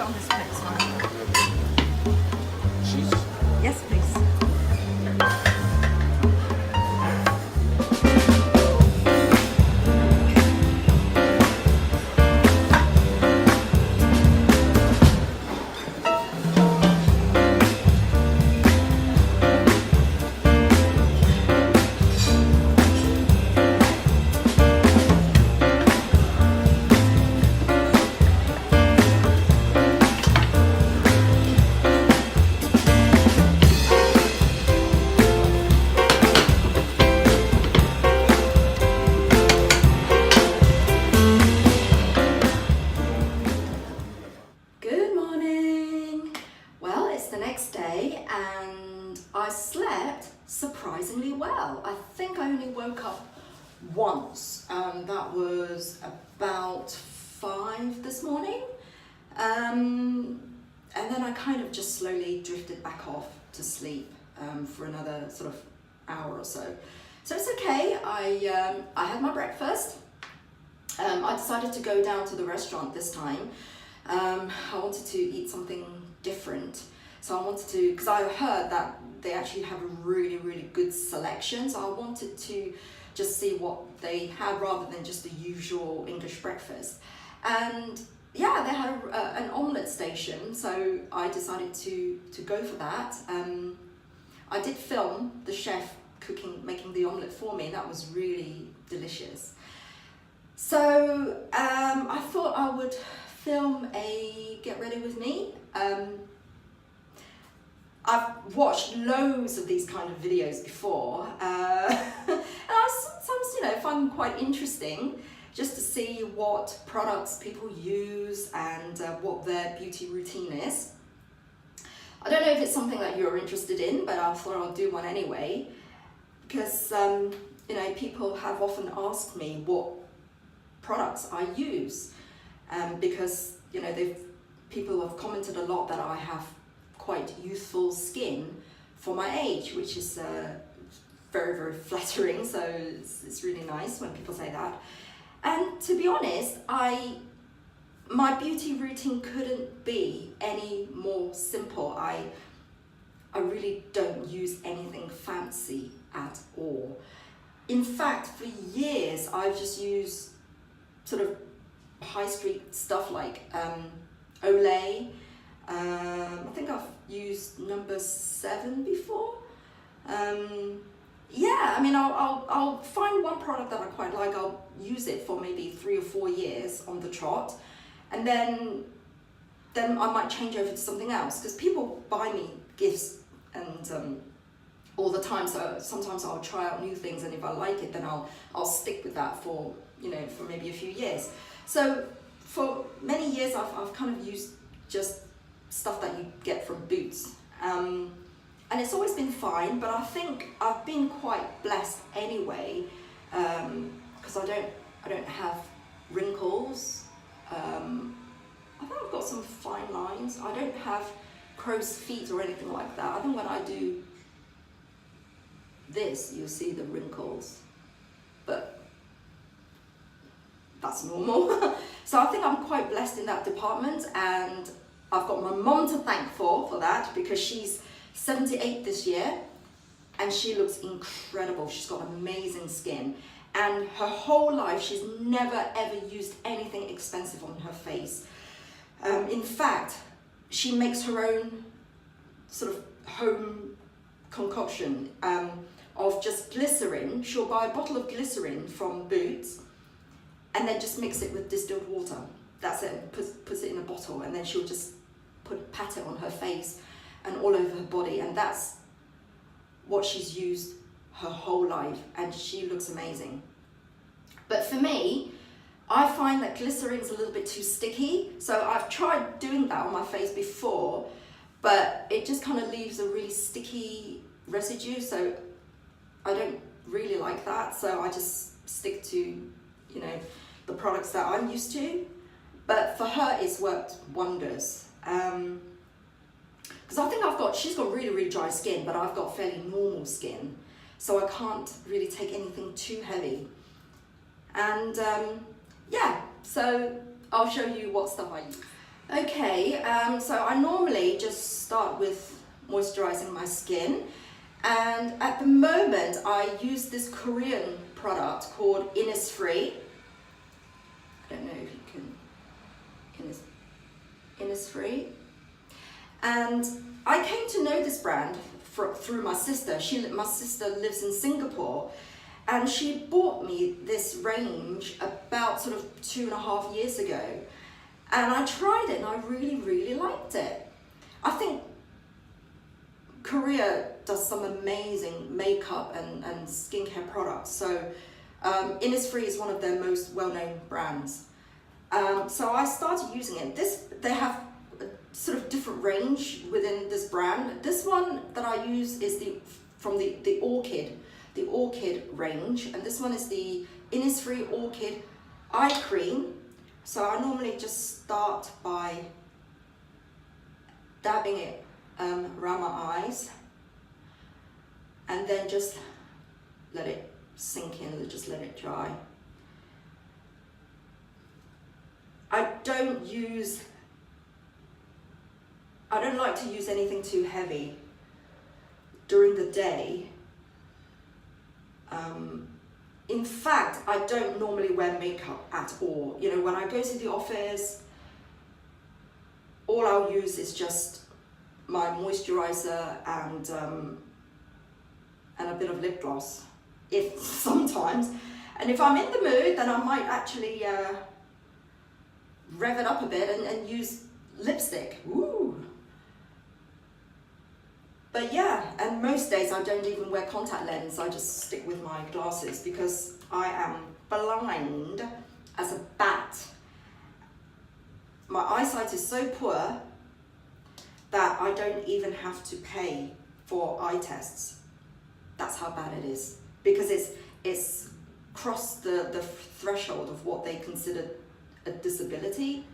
on this next one. Cheese? Yes, please. Surprisingly well. I think I only woke up once, that was about 5 this morning, and then I kind of just slowly drifted back off to sleep for another sort of hour or so. So it's okay. I had my breakfast. I decided to go down to the restaurant this time. I wanted to eat something different. So I wanted to, because I heard that they actually have a really, really good selection. So I wanted to just see what they had rather than just the usual English breakfast. And yeah, they had an omelette station. So I decided to go for that. I did film the chef making the omelette for me. That was really delicious. So I thought I would film a get ready with me. I've watched loads of these kind of videos before, and I sometimes, find them quite interesting just to see what products people use and what their beauty routine is. I don't know if it's something that you're interested in, but I thought I'll do one anyway, because people have often asked me what products I use, because people have commented a lot that I have quite youthful skin for my age, which is very, very flattering. So it's really nice when people say that. And to be honest, my beauty routine couldn't be any more simple. I really don't use anything fancy at all. In fact, for years I've just used sort of high street stuff like Olay. I think I've used number 7 before. Yeah, I mean, I'll find one product that I quite like. I'll use it for maybe 3 or 4 years on the trot, and then I might change over to something else, because people buy me gifts and all the time. So sometimes I'll try out new things, and if I like it, then I'll stick with that for for maybe a few years. So for many years I've kind of used just stuff that you get from Boots, and it's always been fine, but I think I've been quite blessed anyway, because I don't have wrinkles. I think I've got some fine lines. I don't have crow's feet or anything like that. I think when I do this, you'll see the wrinkles, but that's normal. So I think I'm quite blessed in that department, and I've got my mom to thank for that, because she's 78 this year and she looks incredible. She's got amazing skin, and her whole life she's never ever used anything expensive on her face. In fact, she makes her own sort of home concoction of just glycerin. She'll buy a bottle of glycerin from Boots and then just mix it with distilled water. That's it, puts it in a bottle, and then she'll just pat it on her face and all over her body, and that's what she's used her whole life, and she looks amazing. But for me, I find that glycerin's a little bit too sticky, so I've tried doing that on my face before, but it just kind of leaves a really sticky residue, so I don't really like that. So I just stick to the products that I'm used to. But for her, it's worked wonders. Because I think she's got really, really dry skin, but I've got fairly normal skin. So I can't really take anything too heavy. And yeah, so I'll show you what stuff I use. Okay, so I normally just start with moisturizing my skin, and at the moment I use this Korean product called Innisfree. I don't know if you can, Innisfree. And I came to know this brand through my sister. My sister lives in Singapore, and she bought me this range about sort of 2.5 years ago. And I tried it and I really, really liked it. I think Korea does some amazing makeup and skincare products. So Innisfree is one of their most well-known brands. So I started using it. They have a sort of different range within this brand. This one that I use is from the Orchid range, and this one is the Innisfree Orchid Eye Cream. So I normally just start by dabbing it around my eyes, and then just let it sink in and just let it dry. I don't like to use anything too heavy during the day. In fact, I don't normally wear makeup at all. You know, when I go to the office, all I'll use is just my moisturizer and a bit of lip gloss, if sometimes. And if I'm in the mood, then I might actually rev it up a bit and use lipstick. Ooh. But yeah, and most days I don't even wear contact lens. I just stick with my glasses because I am blind as a bat. My eyesight is so poor that I don't even have to pay for eye tests. That's how bad it is, because it's crossed the threshold of what they consider a disability.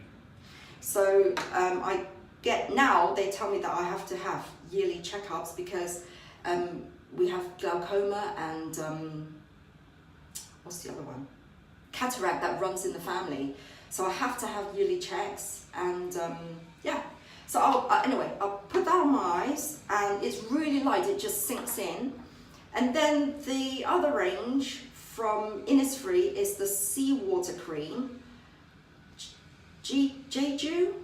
So they tell me that I have to have yearly checkups because we have glaucoma and what's the other one? Cataract that runs in the family. So I have to have yearly checks, and yeah. So I'll put that on my eyes, and it's really light, it just sinks in. And then the other range from Innisfree is the Seawater Cream. Jeju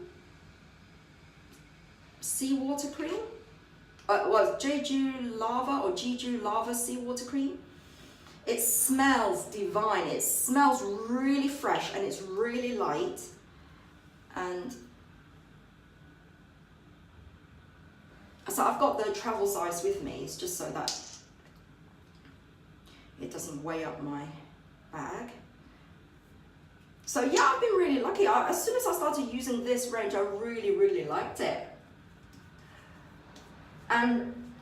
Seawater Cream? Jeju Lava or Jeju Lava Seawater Cream. It smells divine. It smells really fresh and it's really light. And so I've got the travel size with me. It's just so that it doesn't weigh up my bag. So yeah, I've been really lucky. As soon as I started using this range, I really, really liked it. And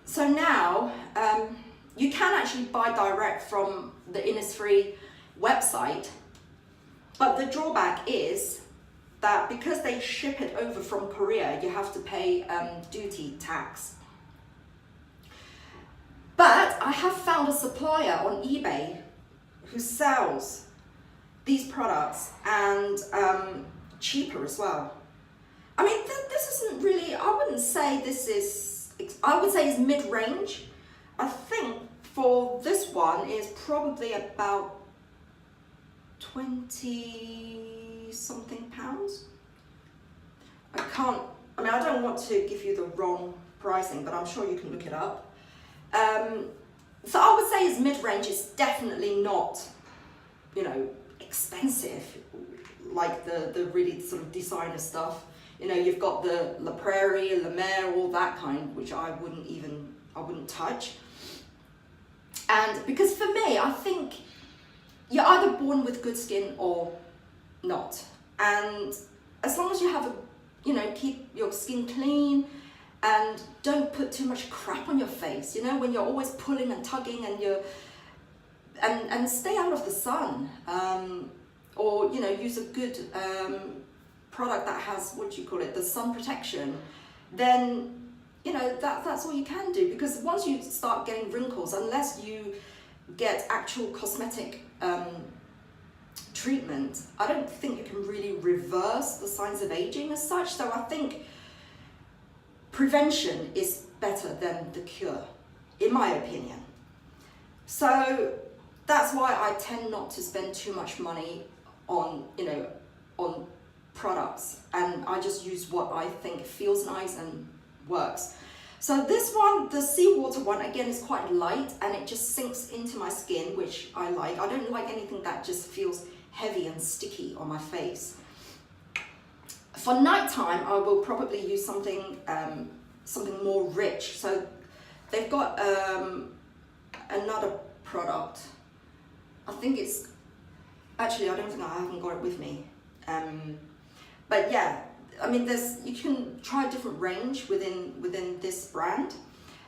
so now, you can actually buy direct from the Innisfree website, but the drawback is that because they ship it over from Korea, you have to pay duty tax. But I have found a supplier on eBay who sells these products and cheaper as well. I mean, this isn't really, I wouldn't say this is, I would say it's mid-range. I think for this one is probably about 20 something pounds. I don't want to give you the wrong pricing, but I'm sure you can look it up. So I would say it's mid-range. It's definitely not, expensive like the really sort of designer stuff. You've got the La Prairie, La Mer, all that kind, which I wouldn't touch. And because for me, I think you're either born with good skin or not. And as long as you have keep your skin clean and don't put too much crap on your face, when you're always pulling and tugging and stay out of the sun, or use a good product that has, the sun protection, then that's all you can do. Because once you start getting wrinkles, unless you get actual cosmetic treatment, I don't think you can really reverse the signs of aging as such. So I think prevention is better than the cure, in my opinion. So that's why I tend not to spend too much money on, you know, on products, and I just use what I think feels nice and works. So this one, the seawater one, again, is quite light and it just sinks into my skin, which I like. I don't like anything that just feels heavy and sticky on my face. For nighttime, I will probably use something something more rich. So they've got another product. I think it's, actually, I don't think I haven't got it with me. But yeah, I mean, you can try a different range within this brand.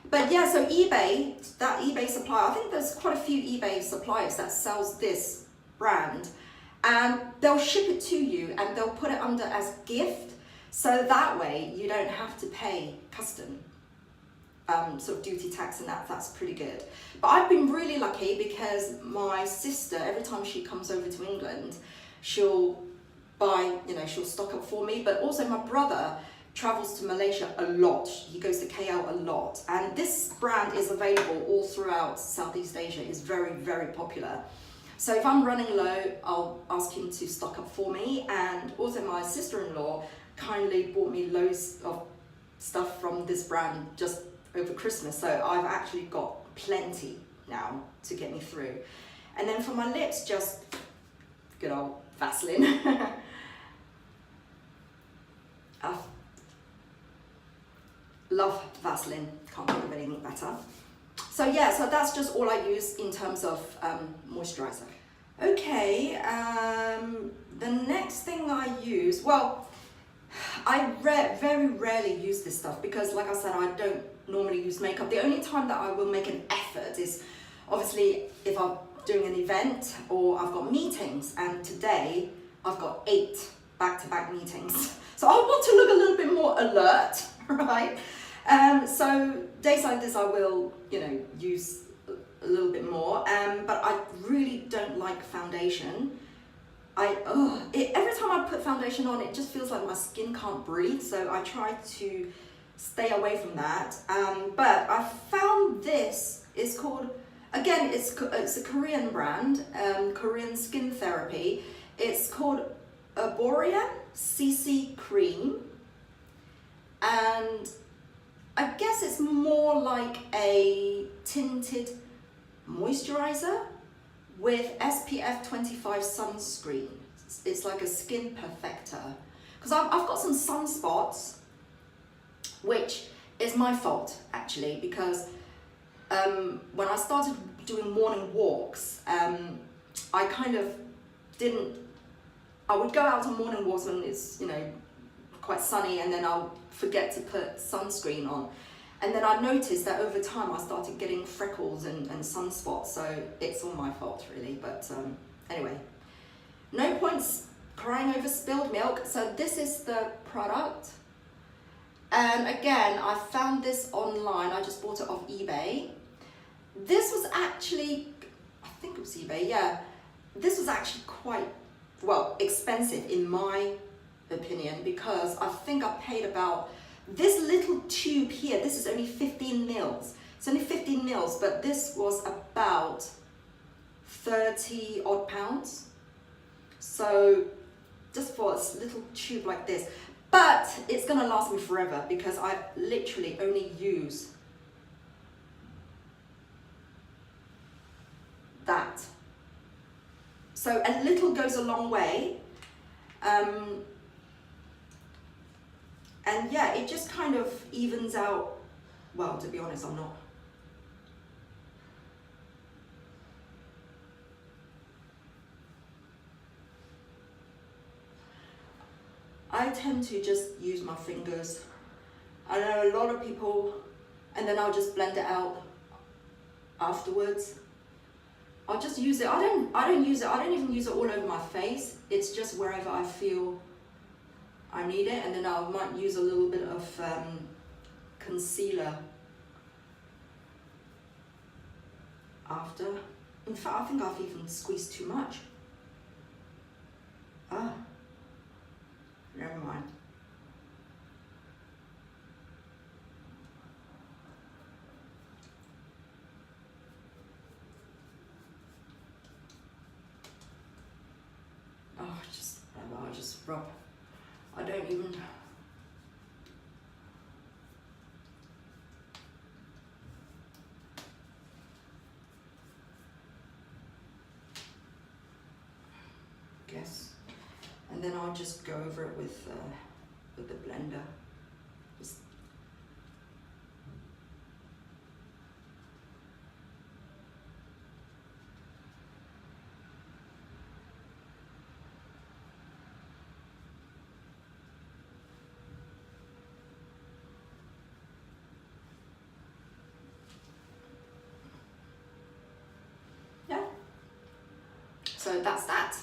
But yeah, so eBay, that eBay supplier, I think there's quite a few eBay suppliers that sells this brand, and they'll ship it to you and they'll put it under as gift. So that way you don't have to pay custom sort of duty tax, and that's pretty good. But I've been really lucky because my sister, every time she comes over to England, she'll buy, you know, she'll stock up for me. But also my brother travels to Malaysia a lot. He goes to KL a lot. And this brand is available all throughout Southeast Asia. It's very, very popular. So if I'm running low, I'll ask him to stock up for me. And also my sister-in-law kindly bought me loads of stuff from this brand just over Christmas. So I've actually got plenty now to get me through. And then for my lips, just good old Vaseline. I love Vaseline, can't think of anything better. So yeah, so that's just all I use in terms of moisturizer. Okay, the next thing I use, well, I very rarely use this stuff because, like I said, I don't normally use makeup. The only time that I will make an effort is obviously if I'm doing an event or I've got meetings, and today I've got 8 back-to-back meetings. So I want to look a little bit more alert, right? So days like this I will, you know, use a little bit more, but I really don't like foundation. Every time I put foundation on, it just feels like my skin can't breathe, so I try to stay away from that. But I found this, is called, again, it's a Korean brand, Korean skin therapy. It's called Erborian CC Creme, and I guess it's more like a tinted moisturizer with SPF 25 sunscreen. It's like a skin perfector. Because I've got some sunspots, which is my fault actually, because when I started doing morning walks, I kind of I would go out on morning walks when it's, you know, quite sunny, and then I'll forget to put sunscreen on. And then I noticed that over time I started getting freckles and sunspots, so it's all my fault really. But anyway, no points crying over spilled milk. So this is the product. And again, I found this online. I just bought it off eBay. This was actually, I think it was eBay, yeah. This was actually quite, well, expensive in my opinion, because I think I paid about, this little tube here, this is only 15 mils. It's only 15 mils, but this was about 30 odd pounds. So just for a little tube like this. But it's gonna last me forever because I literally only use that. So a little goes a long way. And yeah, it just kind of evens out. Well, to be honest, I'm not. I tend to just use my fingers. I know a lot of people, and then I'll just blend it out afterwards. I'll just use it. I don't use it. I don't even use it all over my face. It's just wherever I feel I need it, and then I might use a little bit of concealer after. In fact, I think I've even squeezed too much. Ah, never mind. Oh, I just rub. I don't even. Guess, and then I'll just go over it with the blender. Just yeah. So that's that.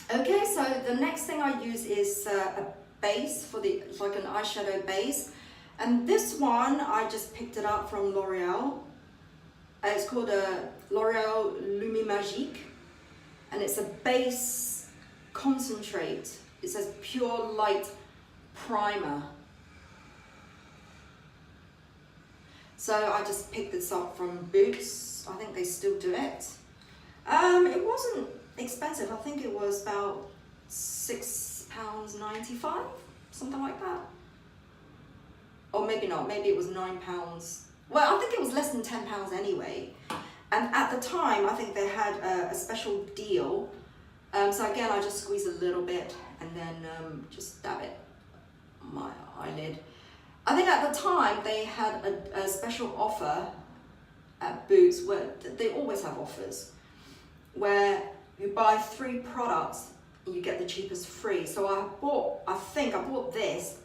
Okay, so the next thing I use is a base for it's like an eyeshadow base, and this one I just picked it up from L'Oreal. It's called a L'Oreal LumiMagique, and it's a base concentrate. It says pure light primer. So I just picked this up from Boots. I think they still do it. It wasn't expensive. I think it was about £6.95, something like that. Or maybe not, maybe it was £9. Well, I think it was less than £10 anyway. And at the time, I think they had a special deal. So again, I just squeeze a little bit and then just dab it on my eyelid. I think at the time they had a special offer at Boots, where they always have offers, where you buy 3 products and you get the cheapest free. So I think I bought this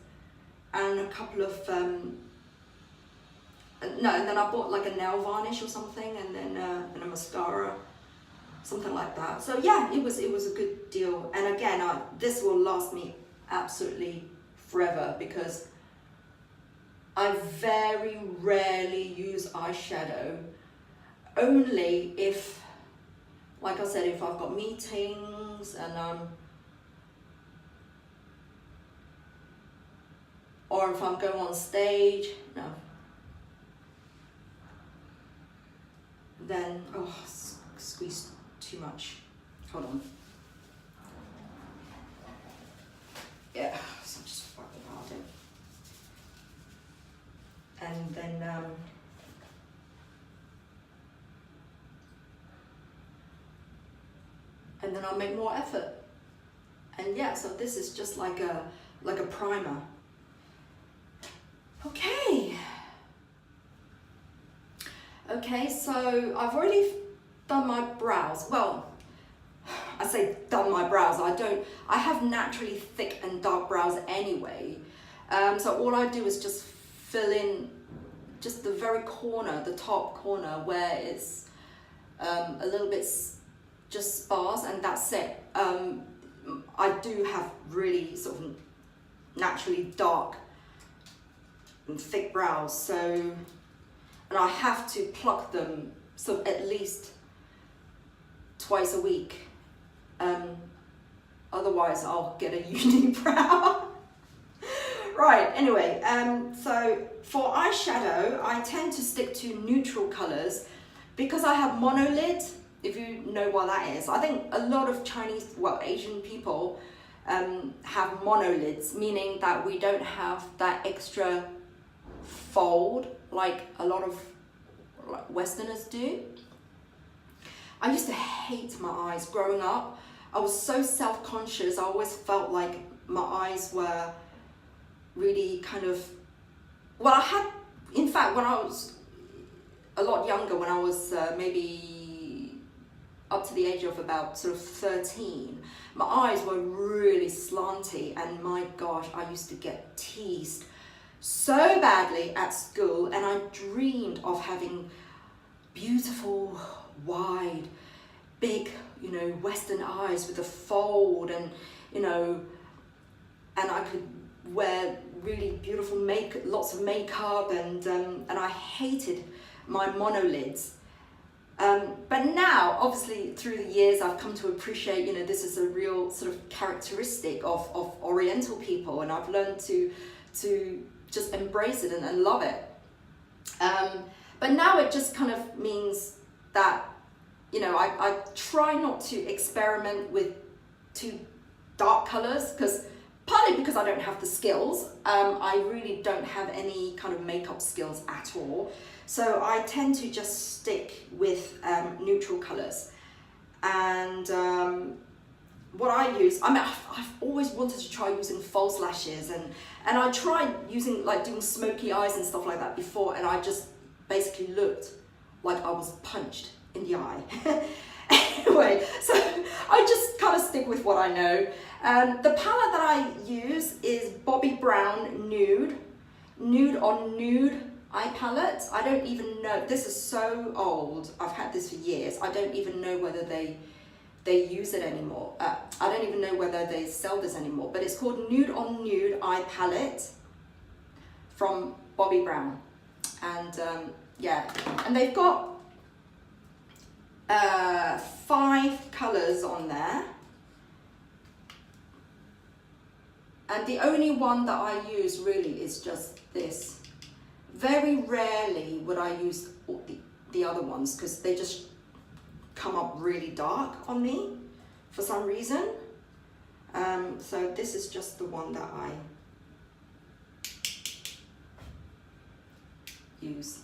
and a couple of, and then I bought like a nail varnish or something, and then and a mascara, something like that. So yeah, it was a good deal. And again, this will last me absolutely forever, because I very rarely use eyeshadow, only if, like I said, if I've got meetings and or if I'm going on stage, no. Then, oh, squeeze too much. Hold on. Yeah, so just wipe it out. And then, I'll make more effort. And yeah, so this is just like a primer. Okay, so I've already done my brows. Well, I say done my brows. I have naturally thick and dark brows anyway. So all I do is just fill in just the very corner, the top corner, where it's a little bit just sparse, and that's it. I do have really sort of naturally dark and thick brows, so, and I have to pluck them sort of at least twice a week. Otherwise I'll get a unibrow. Right, anyway, so for eyeshadow, I tend to stick to neutral colors because I have monolid, if you know what that is. I think a lot of Chinese, well, Asian people have monolids, meaning that we don't have that extra fold like a lot of Westerners do. I used to hate my eyes growing up. I was so self-conscious. I always felt like my eyes were really kind of, well, I had, in fact, when I was a lot younger, when I was maybe up to the age of about sort of 13, my eyes were really slanty, and my gosh, I used to get teased so badly at school, and I dreamed of having beautiful, wide, big, you know, Western eyes with a fold, and, you know, and I could wear really beautiful lots of makeup, and I hated my monolids. But now, obviously, through the years, I've come to appreciate, you know, this is a real sort of characteristic of Oriental people, and I've learned to just embrace it and love it. But now it just kind of means that, you know, I try not to experiment with too dark colors, partly because I don't have the skills. I really don't have any kind of makeup skills at all. So I tend to just stick with neutral colors. And what I use, I mean, I've always wanted to try using false lashes, and I tried using, like, doing smoky eyes and stuff like that before, and I just basically looked like I was punched in the eye. Anyway, so I just kind of stick with what I know. The palette that I use is Bobbi Brown Nude on Nude eye palette. I don't even know, this is so old, I've had this for years. I don't even know whether they use it anymore. I don't even know whether they sell this anymore, but it's called Nude on Nude eye palette from Bobbi Brown. And yeah, and they've got 5 colors on there. And the only one that I use really is just this. Very rarely would I use the other ones, because they just come up really dark on me for some reason. So this is just the one that I use.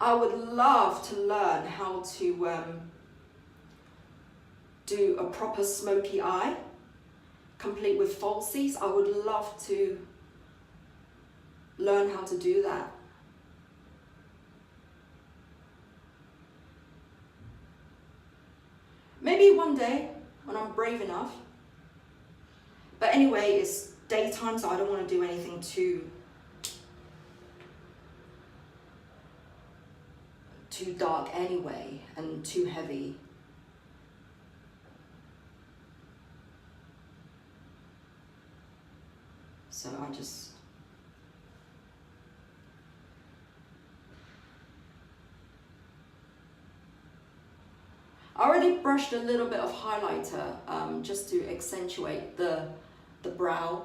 I would love to learn how to do a proper smoky eye, complete with falsies. I would love to learn how to do that. Maybe one day when I'm brave enough. But anyway, it's daytime, so I don't want to do anything too dark anyway, and too heavy. So I already brushed a little bit of highlighter just to accentuate the brow.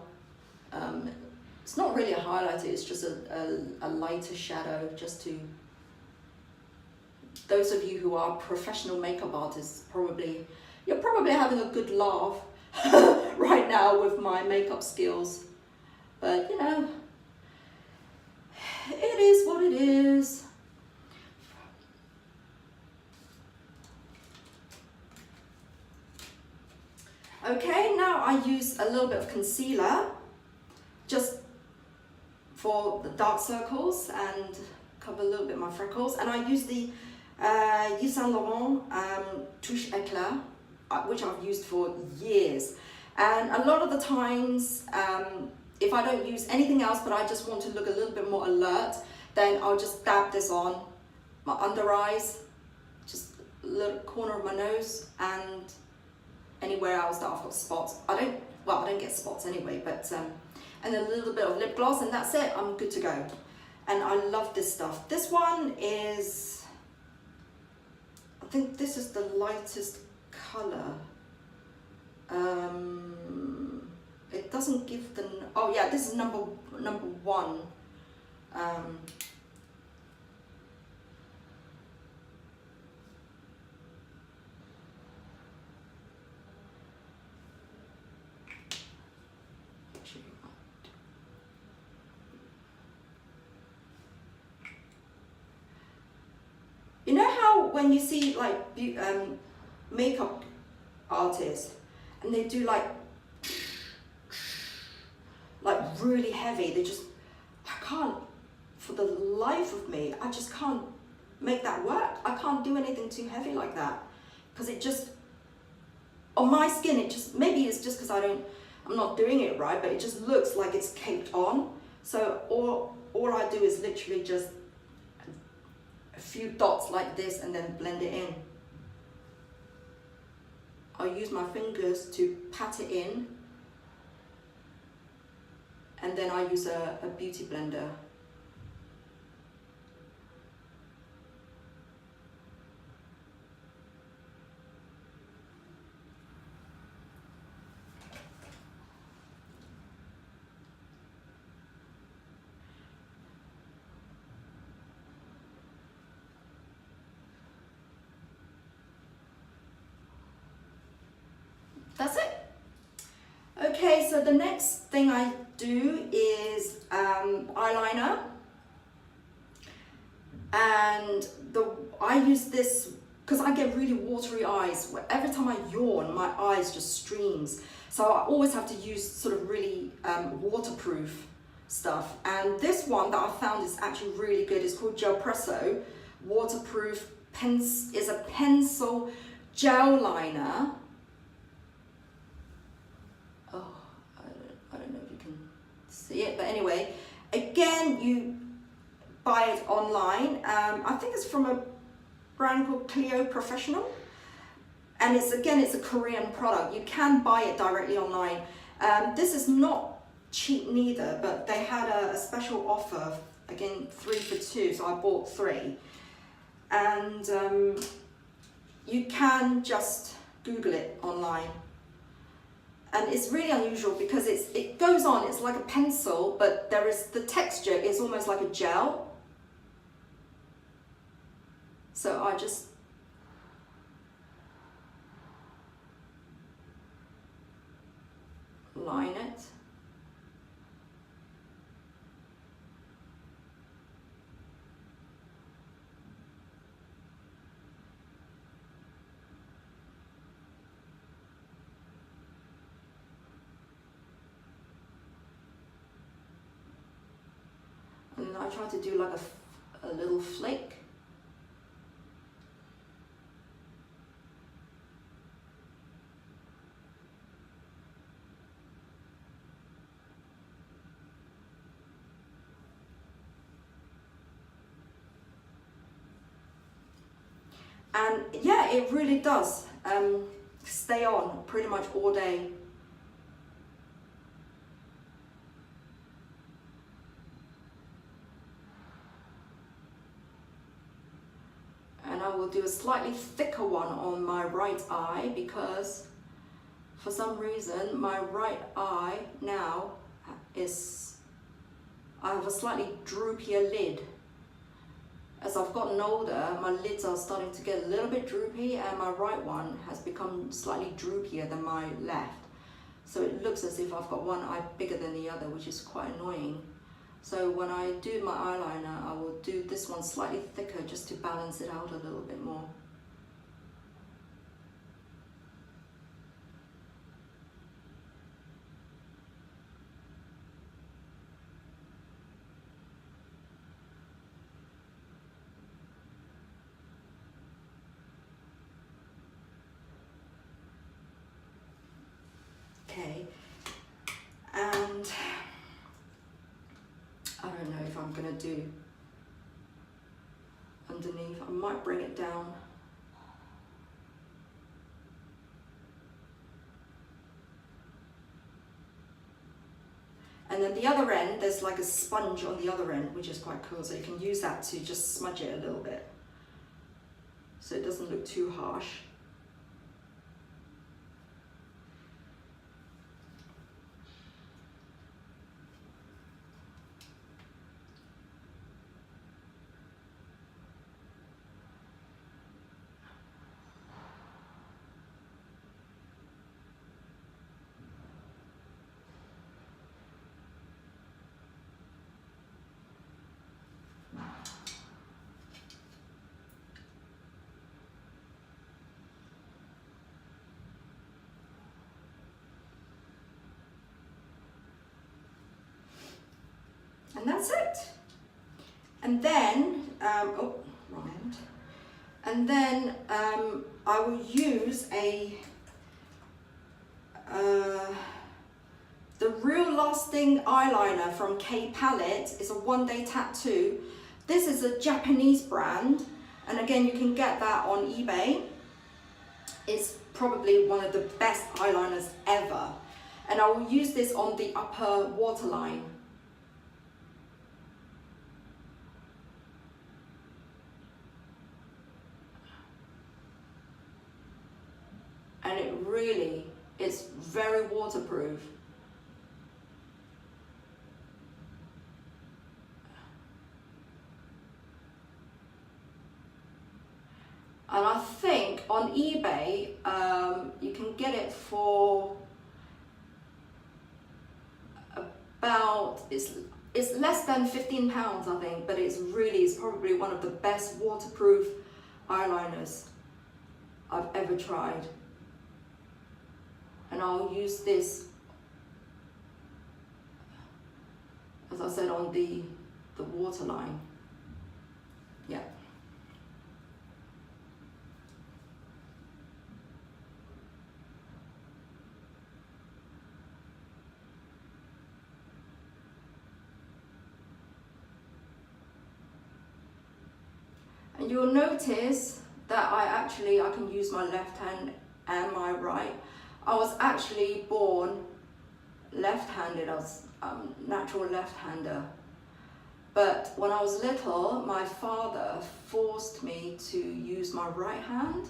It's not really a highlighter, it's just a lighter shadow, just to, those of you who are professional makeup artists, you're probably having a good laugh right now with my makeup skills. But you know, it is what it is. Okay, now I use a little bit of concealer just for the dark circles and cover a little bit of my freckles. And I use the Yves Saint Laurent Touche Eclat, which I've used for years. And a lot of the times, if I don't use anything else, but I just want to look a little bit more alert, then I'll just dab this on my under eyes, just a little corner of my nose, and anywhere else that I've got spots. I don't get spots anyway, but and a little bit of lip gloss, and that's it. I'm good to go. And I love this stuff. This one is, I think this is the lightest color. It doesn't give the, oh yeah, this is number 1. You know how when you see like makeup artists and they do like really heavy, I can't, for the life of me, I just can't make that work. I can't do anything too heavy like that, because it just, on my skin, it just, maybe it's just because I'm not doing it right, but it just looks like it's caked on. So all I do is literally just a few dots like this and then blend it in. I'll use my fingers to pat it in and then I use a beauty blender. That's it. Okay, so the next thing I do is eyeliner, and I use this because I get really watery eyes. Every time I yawn, my eyes just streams. So I always have to use sort of really waterproof stuff. And this one that I found is actually really good. It's called Gelpresso Waterproof is a pencil gel liner. I don't know if you can see it, but anyway, again, you buy it online. I think it's from a brand called Clio Professional, and it's a Korean product. You can buy it directly online. This is not cheap neither, but they had a special offer, again 3 for 2, so I bought 3. And you can just Google it online. And it's really unusual because it goes on, it's like a pencil, but the texture is almost like a gel. So I just line it. And I try to do like a little flake. And yeah, it really does stay on pretty much all day. And I will do a slightly thicker one on my right eye because for some reason my right eye now I have a slightly droopier lid. As I've gotten older, my lids are starting to get a little bit droopy, and my right one has become slightly droopier than my left. So it looks as if I've got one eye bigger than the other, which is quite annoying. So when I do my eyeliner, I will do this one slightly thicker just to balance it out a little bit more. Okay, and I don't know if I'm gonna do underneath. I might bring it down. And then the other end, there's like a sponge on the other end, which is quite cool. So you can use that to just smudge it a little bit, so it doesn't look too harsh. And that's it. And then, oh, wrong end. And then I will use the Real Lasting eyeliner from K Palette. It's a 1-day tattoo. This is a Japanese brand, and again, you can get that on eBay. It's probably one of the best eyeliners ever. And I will use this on the upper waterline. really, it's very waterproof. And I think on eBay, you can get it for about, it's less than £15, I think, but it's probably one of the best waterproof eyeliners I've ever tried. And I'll use this, as I said, on the waterline. Yeah. And you'll notice that I can use my left hand and my right. I was actually born left-handed. I was natural left-hander. But when I was little, my father forced me to use my right hand.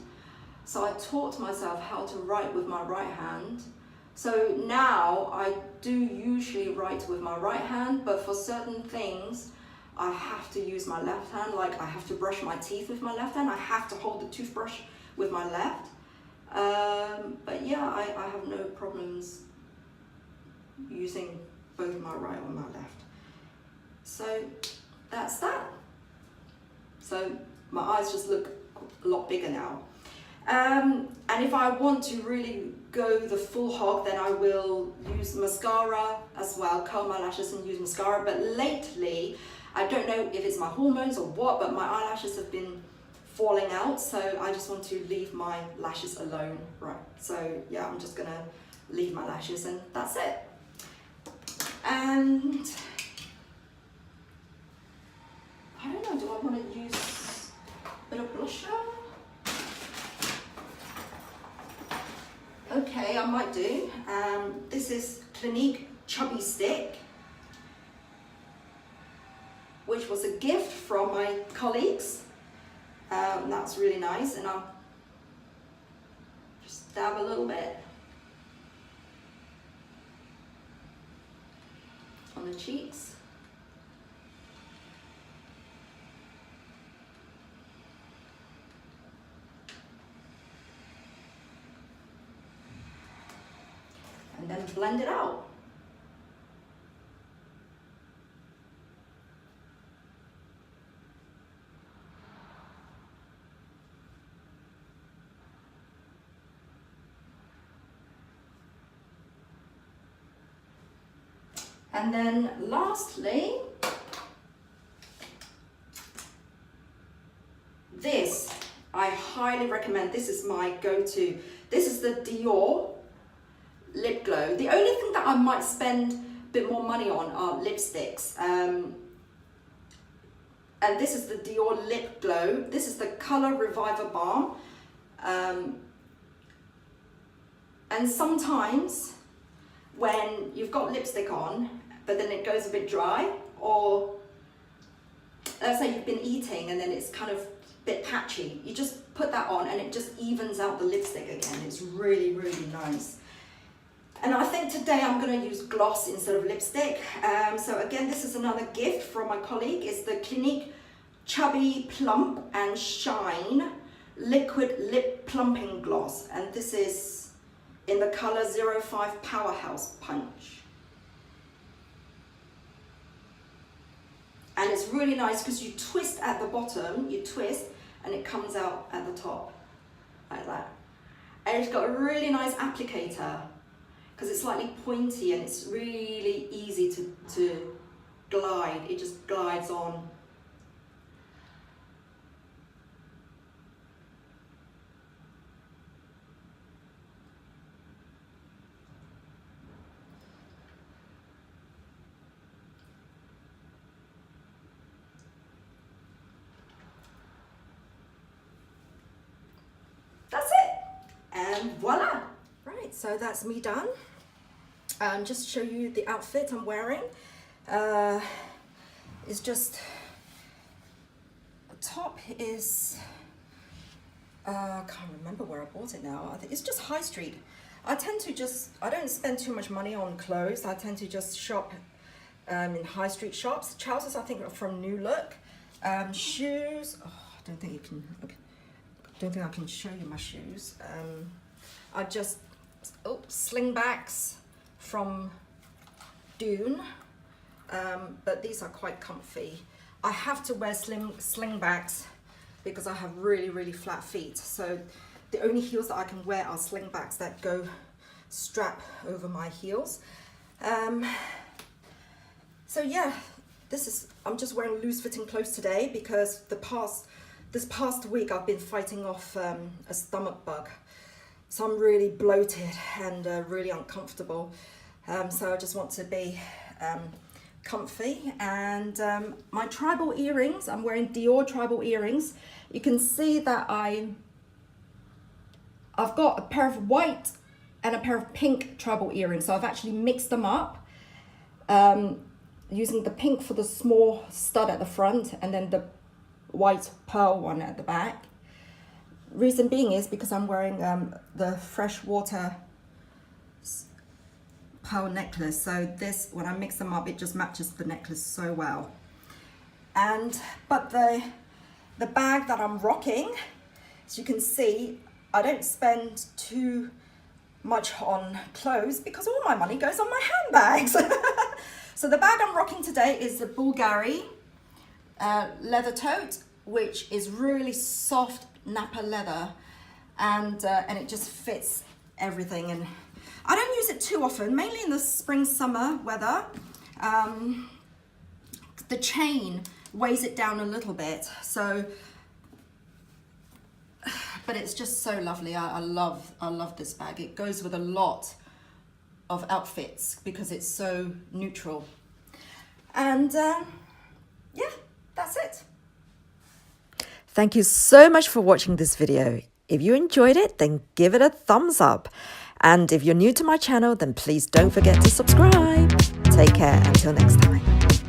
So I taught myself how to write with my right hand. So now I do usually write with my right hand, but for certain things, I have to use my left hand. Like I have to brush my teeth with my left hand. I have to hold the toothbrush with my left. But yeah, I have no problems using both my right or my left. So that's that. So my eyes just look a lot bigger now. And if I want to really go the full hog, then I will use mascara as well, curl my lashes and use mascara. But lately, I don't know if it's my hormones or what, but my eyelashes have been falling out, so I just want to leave my lashes alone. Right, so yeah, I'm just gonna leave my lashes and that's it. And I don't know, do I want to use a bit of blusher? Okay, I might do. This is Clinique Chubby Stick, which was a gift from my colleagues. That's really nice, and I'll just dab a little bit on the cheeks. And then blend it out. And then lastly, this, I highly recommend. This is my go-to. This is the Dior Lip Glow. The only thing that I might spend a bit more money on are lipsticks. And this is the Dior Lip Glow. This is the Color Reviver Balm. And sometimes when you've got lipstick on, but then it goes a bit dry, or let's say you've been eating and then it's kind of a bit patchy, you just put that on and it just evens out the lipstick again. It's really, really nice. And I think today I'm going to use gloss instead of lipstick. So again, this is another gift from my colleague. It's the Clinique Chubby Plump and Shine Liquid Lip Plumping Gloss. And this is in the color 05 Powerhouse Punch. And it's really nice because you twist at the bottom, you twist, and it comes out at the top, like that. And it's got a really nice applicator, because it's slightly pointy and it's really easy to glide. It just glides on. That's it, and voila. Right, so that's me done. Just to show you the outfit I'm wearing. It's just, the top is I can't remember where I bought it now. I think it's just high street. I don't spend too much money on clothes. I tend to just shop in high street shops. Trousers I think are from New Look. Shoes, oh, I don't think I can show you my shoes. I just, slingbacks from Dune, but these are quite comfy. I have to wear slingbacks because I have really, really flat feet. So the only heels that I can wear are slingbacks that go strap over my heels. So yeah, I'm just wearing loose fitting clothes today because this past week I've been fighting off a stomach bug. So I'm really bloated and really uncomfortable. So I just want to be comfy. And my tribal earrings, I'm wearing Dior tribal earrings. You can see that I've got a pair of white and a pair of pink tribal earrings. So I've actually mixed them up, using the pink for the small stud at the front and then the white pearl one at the back. Reason being is because I'm wearing the freshwater pearl necklace. So this, when I mix them up, it just matches the necklace so well. But the bag that I'm rocking, as you can see, I don't spend too much on clothes because all my money goes on my handbags. So the bag I'm rocking today is the Bulgari leather tote, which is really soft Napa leather, and it just fits everything. And I don't use it too often, mainly in the spring summer weather. The chain weighs it down a little bit, so but it's just so lovely. I love this bag. It goes with a lot of outfits because it's so neutral. And yeah, that's it. Thank you so much for watching this video. If you enjoyed it, then give it a thumbs up. And if you're new to my channel, then please don't forget to subscribe. Take care until next time.